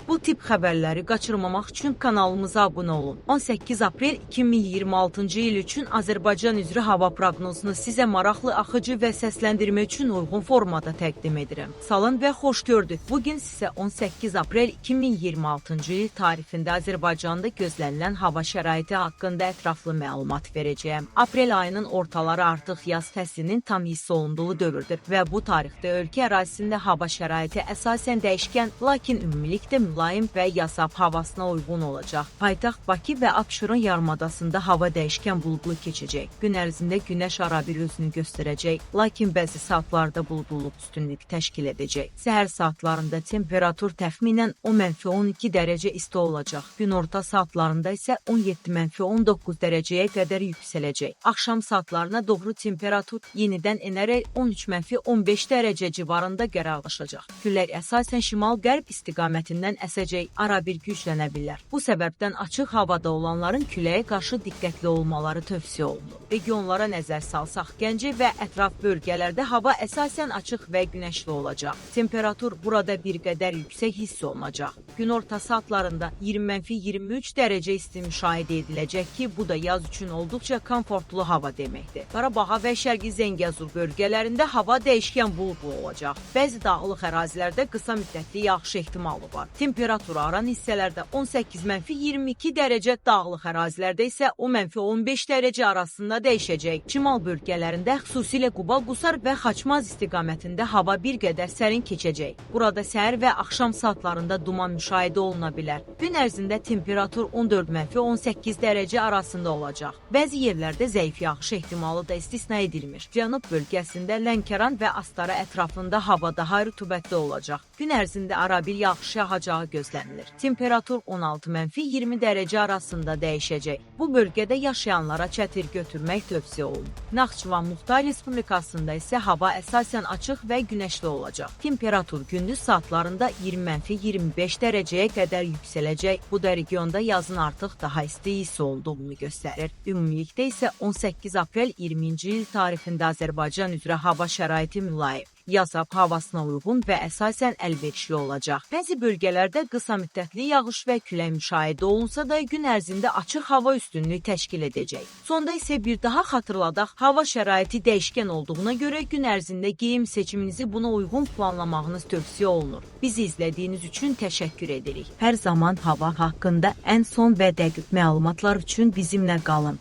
Bu tip xəbərləri qaçırmamaq üçün kanalımıza abunə olun. 18 aprel 2026-cı il üçün Azərbaycan üzrə hava proqnozunu sizə maraqlı, axıcı və səsləndirmə üçün uyğun formada təqdim edirəm. Salın və xoş gördük. Bugün sizə 18 aprel 2026-cı il tarixində Azərbaycanda gözlənilən hava şəraiti haqqında ətraflı məlumat verəcəyəm. Aprel ayının ortaları artıq yaz fəslinin tam hiss olunduğu dövrdür və bu tarixdə ölkə ərazisində hava şəraiti əsasən dəyişkən, lakin ümumilikdə mülayim və yasab havasına uyğun olacaq. Paytaxt Bakı və Abşeron yarımadasında hava dəyişkən buludlu keçəcək. Gün ərzində günəş arabir özünü göstərəcək, lakin bəzi saatlarda buludluluq üstünlük təşkil edəcək. Səhər saatlarında temperatur təxminən 10-12 dərəcə isti olacaq. Günorta saatlarında isə 17-19 dərəcəyə qədər yüksələcək. Axşam saatlarına doğru temperatur yenidən enərək 13-15 dərəcə civarında qərarlaşacaq. Külək əsasən şimal-qərb istiqamətindən əsəcək, arabir güclənə bilər. Bu səbəbdən açıq havada olanların küləyə qarşı diqqətli olmaları tövsiyə olunur. Regionlara nəzər salsaq, Gəncə və ətraf bölgələrdə hava əsasən açıq və günəşli olacaq. Temperatur burada bir qədər yüksək hiss olunacaq. Günorta saatlarında 20-23 dərəcə isti müşahidə ediləcək ki, bu da yaz üçün olduqca komfortlu hava deməkdir. Qarabağa və Şərqi Zəngəzur bölgələrində hava dəyişkən buludlu olacaq. Bəzi dağlıq ərazilərdə qısa müddətli yağış ehtimalı var. Temperatur aran hissələrdə 18-22 dərəcə, dağlıq ərazilərdə isə 10-15 dərəcə arasında dəyişəcək. Şimal bölgələrində, xüsusilə Quba, Qusar və Xaçmaz istiqamətində hava bir qədər sərin keçəcək. Burada səhər və axşam saatlarında duman müşahidə oluna bilər. Gün ərzində temperatur 14-18 dərəcə arasında olacaq. Bəzi yerlərdə zəif yağış ehtimalı da istisna edilmir. Cənub bölgəsində Lənkəran və Astara ətrafında hava daha rütubətli olacaq. Gün ərzində arabir yağış yağacağı gözlənilir. Temperatur 16-20 dərəcə arasında dəyişəcək. Bu bölgədə yaşayanlara çətir götürmək tövsiyə olunur. Naxçıvan Muxtar Respublikasında isə hava əsasən açıq və günəşli olacaq. Temperatur gündüz saatlarında 20-25 dərəcəyə qədər yüksələcək. Bu da regionda yazın artıq daha isti hiss olduğunu göstərir. Ümumilikdə isə 18 aprel 20-ci il tarixində Azərbaycan üzrə hava şəraiti mülayim, yasab havasına uyğun və əsasən əlverişli olacaq. Bəzi bölgələrdə qısa müddətli yağış və külək müşahidə olunsa da gün ərzində açıq hava üstünlüyü təşkil edəcək. Sonda isə bir daha xatırladaq, hava şəraiti dəyişkən olduğuna görə gün ərzində geyim seçiminizi buna uyğun planlamağınız tövsiyə olunur. Bizi izlədiyiniz üçün təşəkkür edirik. Hər zaman hava haqqında ən son və dəqiq məlumatlar üçün bizimlə qalın.